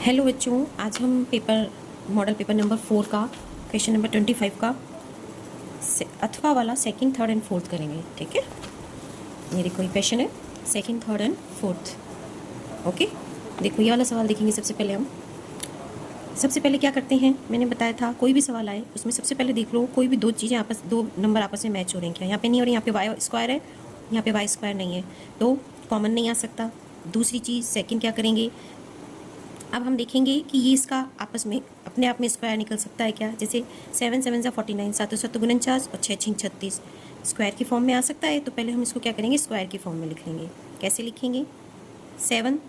Hello बच्चों, आज हम मॉडल पेपर नंबर 4 का क्वेश्चन नंबर 25 का अथवा वाला सेकंड, थर्ड एंड फोर्थ करेंगे। ठीक है, ये देखो ये क्वेश्चन है second, third and fourth. Okay, देखो ये वाला सवाल देखेंगे। सबसे पहले क्या करते हैं, मैंने बताया था कोई भी सवाल आए उसमें सबसे पहले देख लो कोई भी दो नंबर आपस में मैच हो रहे हैं क्या। यहाँ पे नहीं हो रहे, यहाँ पे वाई स्क्वायर है, यहाँ पे वाई स्क्वायर नहीं है, तो कॉमन नहीं आ सकता। दूसरी चीज़ सेकंड क्या करेंगे, अब हम देखेंगे कि ये इसका आपस में अपने आप में स्क्वायर निकल सकता है क्या। जैसे 7 7 49, 7 7 49 और 6 6 36 स्क्वायर की फॉर्म में आ सकता है। तो पहले हम इसको क्या करेंगे, स्क्वायर की फॉर्म में लिख लेंगे। कैसे लिखेंगे, 7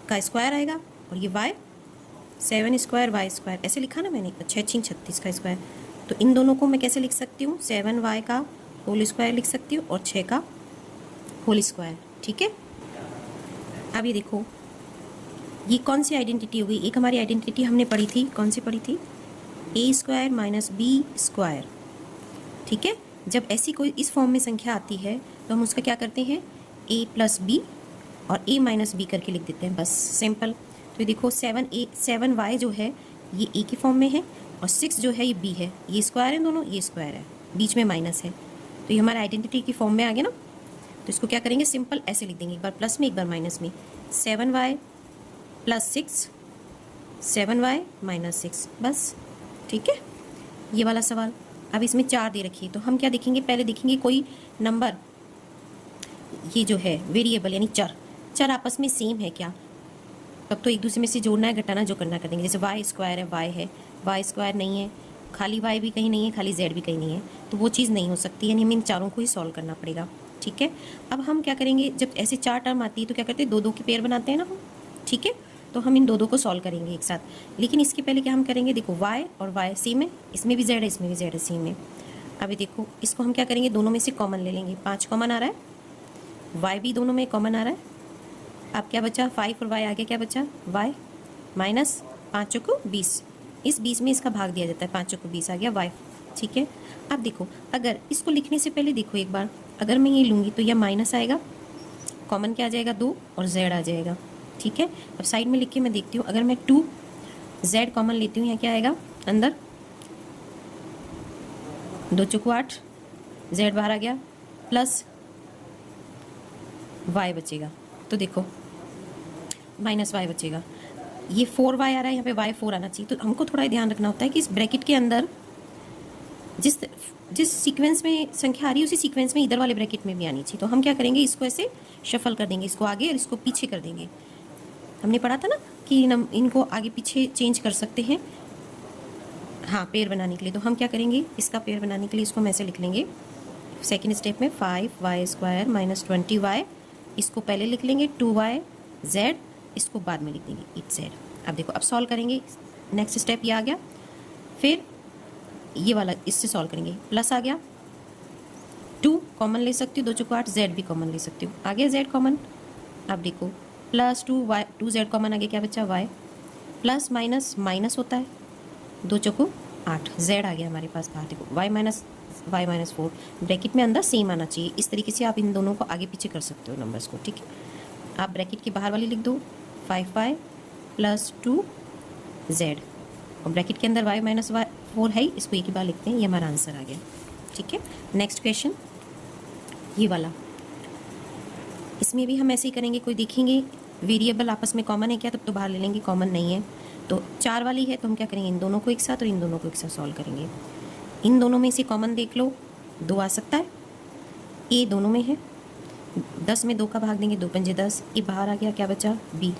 का स्क्वायर आएगा और ये y, 7 स्क्वायर वाई स्क्वायर ऐसे लिखा ना मैंने, 6 6 36 का स्क्वायर। तो इन दोनों को मैं कैसे लिख सकती हूँ, 7y का होल स्क्वायर लिख सकती हूँ और 6 का होल स्क्वायर। ठीक है, अब ये देखो ये कौन सी आइडेंटिटी होगी। एक हमारी आइडेंटिटी हमने पढ़ी थी, कौन सी पढ़ी थी, ए स्क्वायर माइनस बी स्क्वायर। ठीक है, जब ऐसी कोई इस फॉर्म में संख्या आती है तो हम उसका क्या करते हैं, ए प्लस बी और ए माइनस बी करके लिख देते हैं, बस सिंपल। तो ये देखो 7 वाई जो है ये ए की फॉर्म में है और 6 जो है ये बी है। ये स्क्वायर है दोनों, ये स्क्वायर है, बीच में माइनस है, तो ये हमारा आइडेंटिटी की फॉर्म में आ गया ना। तो इसको क्या करेंगे, सिंपल ऐसे लिख देंगे, एक बार प्लस में एक बार माइनस में। 7y प्लस 6, 7y माइनस 6, बस। ठीक है, ये वाला सवाल। अब इसमें 4 दे रखी है, तो हम क्या देखेंगे, पहले देखेंगे कोई नंबर, ये जो है वेरिएबल यानी चर आपस में सेम है क्या। तब तो एक दूसरे में से जोड़ना है घटाना जो करना कर देंगे। जैसे वाई स्क्वायर है, वाई है, वाई स्क्वायर नहीं है, खाली वाई भी कहीं नहीं है, खाली जेड भी कहीं नहीं है, तो वो चीज़ नहीं हो सकती, यानी हमें इन चारों को ही सॉल्व करना पड़ेगा। ठीक है, अब हम क्या करेंगे, जब ऐसे 4 टर्म आती है तो क्या करते हैं, दो दो की पेयर बनाते हैं ना हम। ठीक है, तो हम इन दो को सॉल्व करेंगे एक साथ, लेकिन इसके पहले क्या हम करेंगे, देखो y और y सेम है, इसमें भी z है, इसमें भी z है, सेम है। अभी देखो इसको हम क्या करेंगे, दोनों में से कॉमन ले लेंगे। 5 कॉमन आ रहा है, y भी दोनों में कॉमन आ रहा है। अब क्या बचा, 5 और y आगे क्या बचा, y माइनस 5 को 20, इस 20 में इसका भाग दिया जाता है, 5 को 20 आ गया y। ठीक है, अब देखो अगर इसको लिखने से पहले देखो एक बार, अगर मैं ये लूँगी तो यह माइनस आएगा, कॉमन क्या आ जाएगा 2 और z आ जाएगा। ठीक है, अब साइड में लिख के मैं देखती हूँ, अगर मैं 2 z कॉमन लेती हूँ, यहाँ क्या आएगा अंदर, 2 चौको 8, z बाहर आ गया, प्लस y बचेगा। तो देखो माइनस y बचेगा, ये 4y आ रहा है, यहाँ पे y 4 आना चाहिए। तो हमको थोड़ा ध्यान रखना होता है कि इस ब्रैकेट के अंदर जिस सीक्वेंस में संख्या आ रही है उसी सीक्वेंस में इधर वाले ब्रैकेट में भी आनी चाहिए। तो हम क्या करेंगे, इसको ऐसे शफल कर देंगे, इसको आगे और इसको पीछे कर देंगे। हमने पढ़ा था ना कि इनको आगे पीछे चेंज कर सकते हैं, हाँ, पेयर बनाने के लिए। तो हम क्या करेंगे, इसका पेयर बनाने के लिए इसको हम ऐसे लिख लेंगे, सेकेंड स्टेप में 5y स्क्वायर माइनस 20y, इसको पहले लिख लेंगे 2y z, इसको बाद में लिख देंगे 8z। अब देखो अब सॉल्व करेंगे, नेक्स्ट स्टेप ये आ गया, फिर ये वाला इससे सॉल्व करेंगे, प्लस आ गया, 2 कॉमन ले सकती हूँ, 2 चौको 8, z भी कॉमन ले सकती हूँ, आ गया z कॉमन। अब देखो प्लस 2z कॉमन आ गया, क्या बचा y, प्लस माइनस माइनस होता है, 2 चौको 8, z आ गया हमारे पास बाहर। देखो y माइनस 4, ब्रैकेट में अंदर सेम आना चाहिए। इस तरीके से आप इन दोनों को आगे पीछे कर सकते हो नंबर्स को। ठीक है, आप ब्रैकेट के बाहर वाली लिख दो, 5y प्लस 2z, और ब्रैकेट के अंदर y माइनस 4 है, इसको एक ही बार लिखते हैं, ये हमारा आंसर आ गया। ठीक है, नेक्स्ट क्वेश्चन ये वाला, इसमें भी हम ऐसे ही करेंगे, कोई देखेंगे वेरिएबल आपस में कॉमन है क्या, तब तो बाहर ले लेंगे, कॉमन नहीं है तो 4 वाली है, तो हम क्या करेंगे, इन दोनों को एक साथ और इन दोनों को एक साथ सॉल्व करेंगे। इन दोनों में से कॉमन देख लो, 2 आ सकता है, ए दोनों में है, 10 में 2 का भाग देंगे, 2 पंजे 10, ए बाहर आ गया, क्या बचा बी,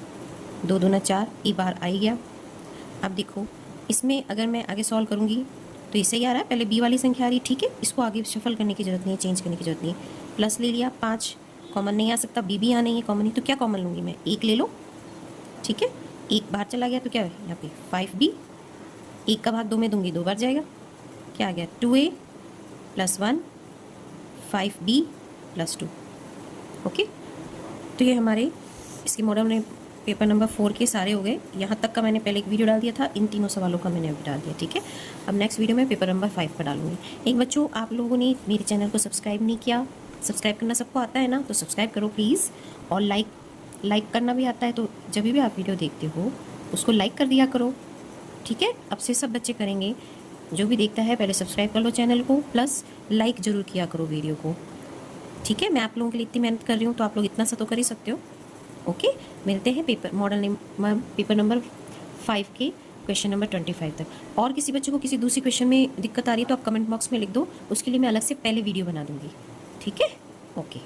2 दूना 4, ए बाहर आ ही गया। अब देखो इसमें अगर मैं आगे सॉल्व करूँगी तो इससे ही आ रहा है, पहले बी वाली संख्या आ रही है। ठीक है, इसको आगे शफल करने की जरूरत नहीं है, चेंज करने की जरूरत नहीं है, प्लस ले लिया, 5 कॉमन नहीं आ सकता, बी भी यहाँ नहीं है कॉमन, नहीं तो क्या कॉमन लूँगी मैं, 1 ले लो। ठीक है, 1 बाहर चला गया तो क्या है यहाँ पे 5b, 1 का भाग 2 में दूंगी, 2 बार जाएगा, क्या आ गया 2a plus 1, 5b plus 2। Okay, तो ये हमारे इसके मॉडल में पेपर नंबर 4 के सारे हो गए। यहाँ तक का मैंने पहले एक वीडियो डाल दिया था, इन तीनों सवालों का मैंने अभी डाल दिया। ठीक है, अब नेक्स्ट वीडियो में पेपर नंबर 5 का डालूंगी। एक बच्चों, आप लोगों ने मेरे चैनल को सब्सक्राइब नहीं किया, सब्सक्राइब करना सबको आता है ना, तो सब्सक्राइब करो प्लीज़, और लाइक करना भी आता है, तो जब भी आप वीडियो देखते हो उसको लाइक कर दिया करो, ठीक है। अब से सब बच्चे करेंगे। जो भी देखता है पहले सब्सक्राइब कर लो चैनल को, प्लस लाइक ज़रूर किया करो वीडियो को, ठीक है। मैं आप लोगों के लिए इतनी मेहनत कर रही हूँ तो आप लोग इतना सा तो कर ही सकते हो। ओके, मिलते हैं पेपर नंबर 5 के क्वेश्चन नंबर 25 तक। और किसी बच्चे को किसी दूसरी क्वेश्चन में दिक्कत आ रही है तो आप कमेंट बॉक्स में लिख दो, उसके लिए मैं अलग से पहले वीडियो बना दूँगी, ठीक है। ओके।